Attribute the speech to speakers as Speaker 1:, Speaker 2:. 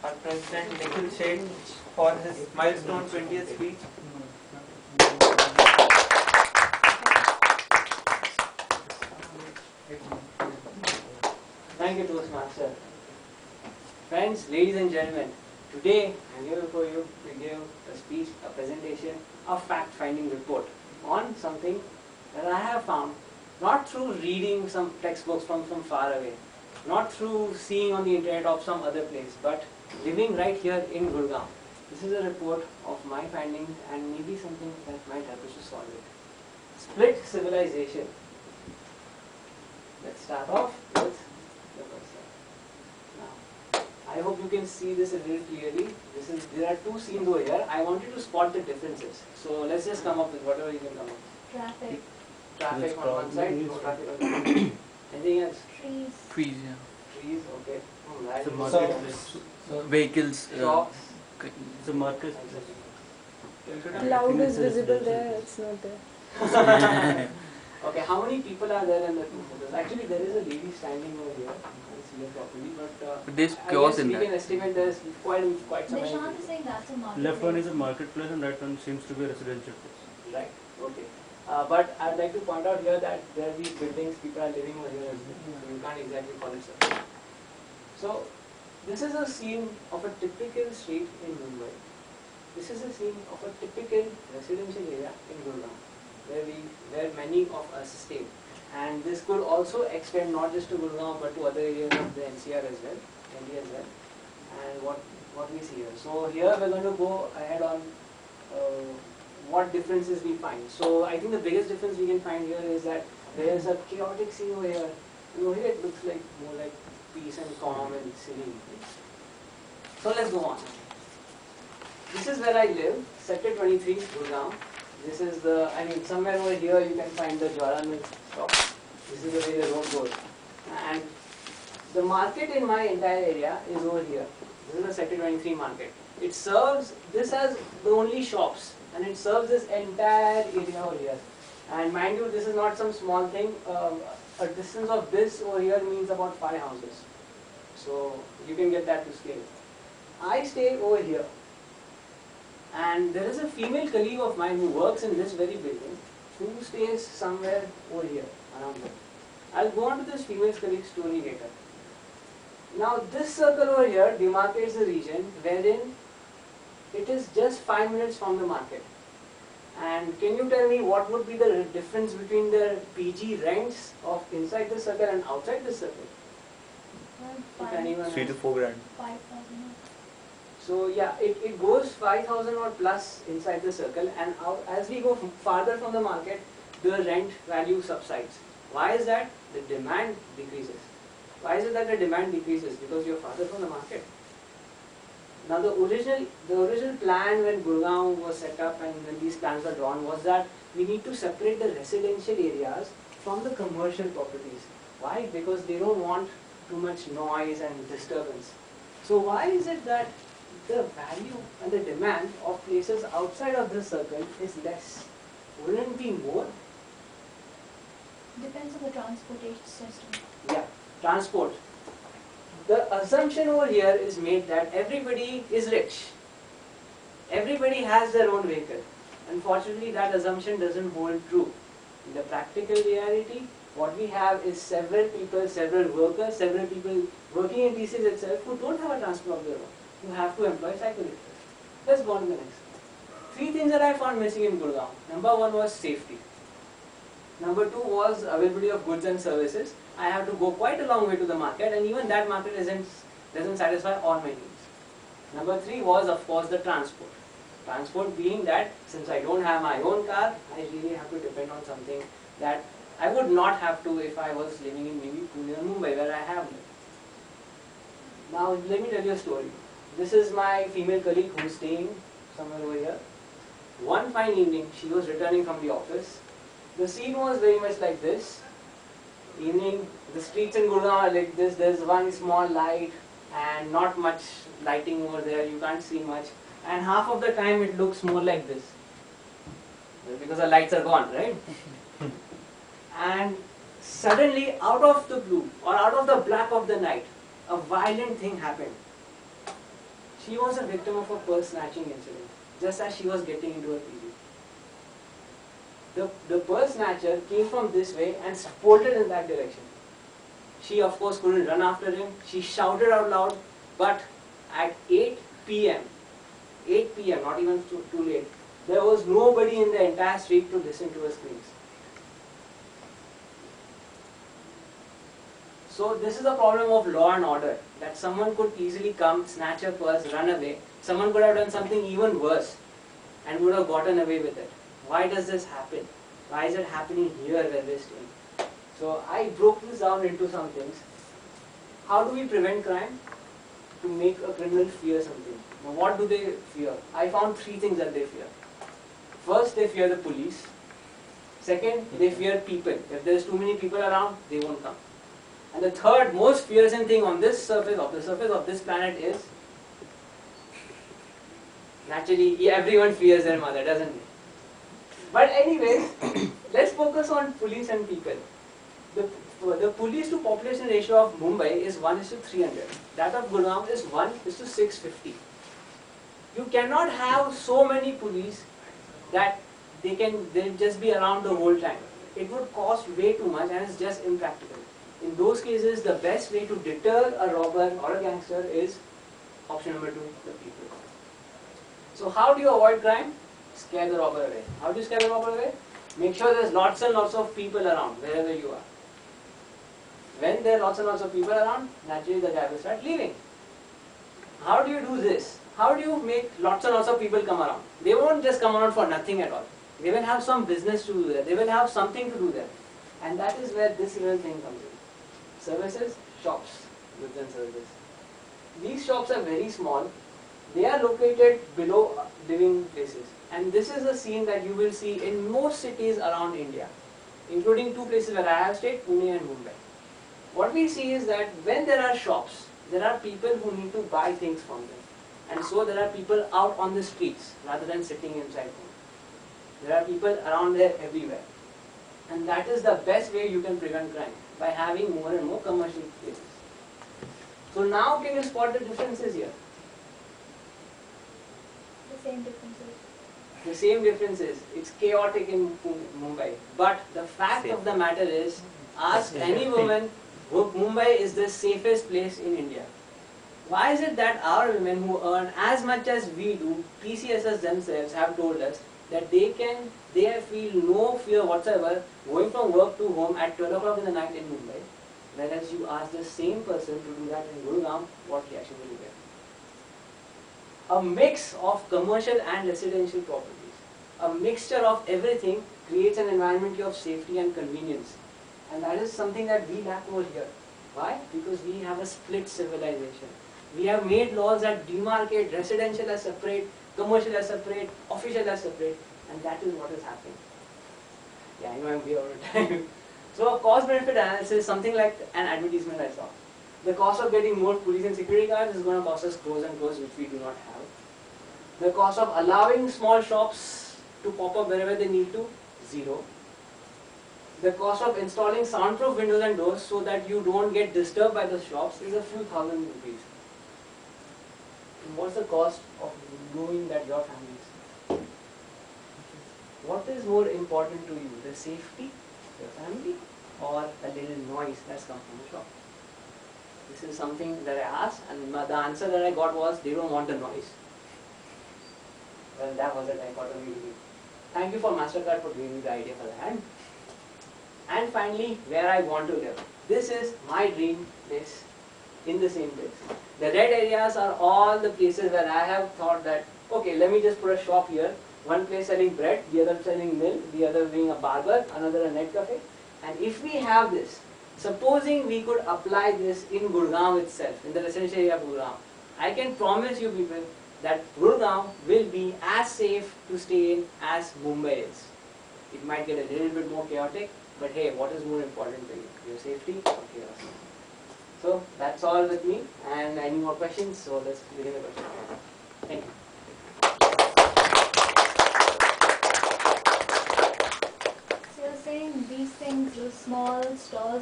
Speaker 1: our President Nikhil Sheth for his milestone 20th speech.
Speaker 2: Thank you, Toastmaster. Friends, ladies and gentlemen, today I'm here before you to give a speech, a presentation, a fact-finding report on something that I have found not through reading some textbooks from far away, not through seeing on the internet of some other place, but living right here in Gurgaon. This is a report of my findings and maybe something that might help us to solve it. Split civilization. Let's start off with the first slide. Now, I hope you can see this a little clearly. There are two scenes over here. I want you to spot the differences. So let's just come up with whatever you can come up with.
Speaker 3: Traffic.
Speaker 2: Traffic on one side, no traffic on the other. Anything else?
Speaker 3: Trees.
Speaker 4: Trees, yeah.
Speaker 2: Trees, okay. Right.
Speaker 5: The marketplace.
Speaker 4: Vehicles.
Speaker 2: Shops.
Speaker 5: The market.
Speaker 6: Cloud is visible there, it's not there.
Speaker 2: Okay, how many people are there in the two photos? Actually, there is a lady standing over here. I can't see her properly, but
Speaker 4: But there's
Speaker 2: I
Speaker 4: chaos
Speaker 2: guess
Speaker 4: in
Speaker 2: we
Speaker 4: that.
Speaker 2: can estimate there's quite some.
Speaker 3: Nishant is saying that's a market.
Speaker 5: Left one is a marketplace and right one seems to be a residential place.
Speaker 2: Right, okay. But I'd like to point out here that there are these buildings, people are living over here as well. So you can't exactly call it such. So, this is a scene of a typical street in Mumbai. This is a scene of a typical residential area in Gurgaon, where many of us stay. And this could also extend not just to Gurgaon but to other areas of the NCR as well, Delhi as well. And what we see here. So here we're going to go ahead on what differences we find. So I think the biggest difference we can find here is that there is a chaotic scene over here. And over here it looks like more like peace and calm and serene. So let's go on. This is where I live, Sector 23, Gurgaon. This is somewhere over here you can find the Jwala Milk shop. This is the way the road goes. And the market in my entire area is over here. This is the Sector 23 market. It serves, this has the only shops, and it serves this entire area over here. And mind you, this is not some small thing. A distance of this over here means about 5 houses. So you can get that to scale. I stay over here. And there is a female colleague of mine who works in this very building who stays somewhere over here, around there. I'll go on to this female colleague's story later. Now this circle over here demarcates the region wherein it is just 5 minutes from the market. And can you tell me what would be the difference between the PG rents of inside the circle and outside the circle? If anyone
Speaker 4: 3 to
Speaker 2: has.
Speaker 4: 4 grand.
Speaker 3: 5,000.
Speaker 2: So yeah, it goes 5,000 or plus inside the circle, and as we go farther from the market, the rent value subsides. Why is that? The demand decreases. Why is it that the demand decreases? Because you're farther from the market. Now the original plan when Gurgaon was set up and when these plans were drawn was that we need to separate the residential areas from the commercial properties. Why? Because they don't want too much noise and disturbance. So why is it that the value and the demand of places outside of this circle is less? Wouldn't it be more?
Speaker 3: Depends on the transportation system.
Speaker 2: Yeah, transport. The assumption over here is made that everybody is rich. Everybody has their own vehicle. Unfortunately, that assumption doesn't hold true. In the practical reality, what we have is several people, several workers, several people working in TCS itself who don't have a transport of their own. You have to employ cyclists. Let's go on to the next. 3 things that I found missing in Gurgaon. Number 1 was safety. Number 2 was availability of goods and services. I have to go quite a long way to the market, and even that market doesn't satisfy all my needs. Number 3 was, of course, the transport. Transport being that since I don't have my own car, I really have to depend on something that I would not have to if I was living in maybe Pune or Mumbai, where I have lived. Now let me tell you a story. This is my female colleague who is staying somewhere over here. One fine evening, she was returning from the office. The scene was very much like this. Evening, the streets in Gurgaon are like this. There's one small light and not much lighting over there. You can't see much. And half of the time it looks more like this. Because the lights are gone, right? And suddenly, out of the blue or out of the black of the night, a violent thing happened. She was a victim of a purse snatching incident, just as she was getting into a PG. The purse snatcher came from this way and bolted in that direction. She of course couldn't run after him. She shouted out loud, but at 8 p.m., not even too late, there was nobody in the entire street to listen to her screams. So this is the problem of law and order, that someone could easily come, snatch her purse, run away. Someone could have done something even worse and would have gotten away with it. Why does this happen? Why is it happening here where we're staying? So I broke this down into some things. How do we prevent crime? To make a criminal fear something. Now what do they fear? I found 3 things that they fear. First, they fear the police. Second, they fear people. If there's too many people around, they won't come. And the third most fearsome thing on this surface, of this planet is, naturally, everyone fears their mother, doesn't it? But anyways, let's focus on police and people. The police to population ratio of Mumbai is 1:300. That of Gurgaon is 1:650. You cannot have so many police that they'll just be around the whole time. It would cost way too much and it's just impractical. In those cases, the best way to deter a robber or a gangster is option number 2, the people. So how do you avoid crime? Scare the robber away. How do you scare the robber away? Make sure there's lots and lots of people around wherever you are. When there are lots and lots of people around, naturally the guy will start leaving. How do you do this? How do you make lots and lots of people come around? They won't just come around for nothing at all. They will have some business to do there. They will have something to do there. And that is where this little thing comes in. Services, shops, goods and services. These shops are very small. They are located below living places. And this is a scene that you will see in most cities around India, including 2 places where I have stayed, Pune and Mumbai. What we see is that when there are shops, there are people who need to buy things from them. And so there are people out on the streets rather than sitting inside home. There are people around there everywhere. And that is the best way you can prevent crime, by having more and more commercial places. So now can you spot the differences here?
Speaker 3: The same differences.
Speaker 2: The same differences. It's chaotic in Mumbai. But the fact of the matter is, ask any woman, Mumbai is the safest place in India. Why is it that our women who earn as much as we do, TCSs themselves have told us that they feel no fear whatsoever going from work to home at 12 o'clock in the night in Mumbai, whereas you ask the same person to do that in Gurgaon, what reaction will you get? A mix of commercial and residential properties, a mixture of everything creates an environment of safety and convenience. And that is something that we lack over here. Why? Because we have a split civilization. We have made laws that demarcate residential as separate, commercial as separate, official as separate, and that is what is happening. Yeah, I know I'm here all the time. So a cost-benefit analysis, something like an advertisement I saw. The cost of getting more police and security guards is going to cost us crores and crores, which we do not have. The cost of allowing small shops to pop up wherever they need to, 0. The cost of installing soundproof windows and doors so that you don't get disturbed by the shops is a few thousand rupees. And what's the cost of doing that your families? What is more important to you, the safety of your family or a little noise that's come from the shop? This is something that I asked, and the answer that I got was they don't want the noise. Well, that was a dichotomy to me. Thank you for MasterCard for giving me the idea for that. And finally, where I want to live. This is my dream place in the same place. The red areas are all the places where I have thought that, okay, let me just put a shop here. One place selling bread, the other selling milk, the other being a barber, another a net cafe. And if we have this, supposing we could apply this in Gurgaon itself, in the residential area of Gurgaon, I can promise you people that Gurgaon will be as safe to stay in as Mumbai is. It might get a little bit more chaotic, but hey, what is more important to you? Your safety or chaos? So that's all with me. And any more questions? So let's begin the question. Thank you.
Speaker 3: So you're saying these things, those small stalls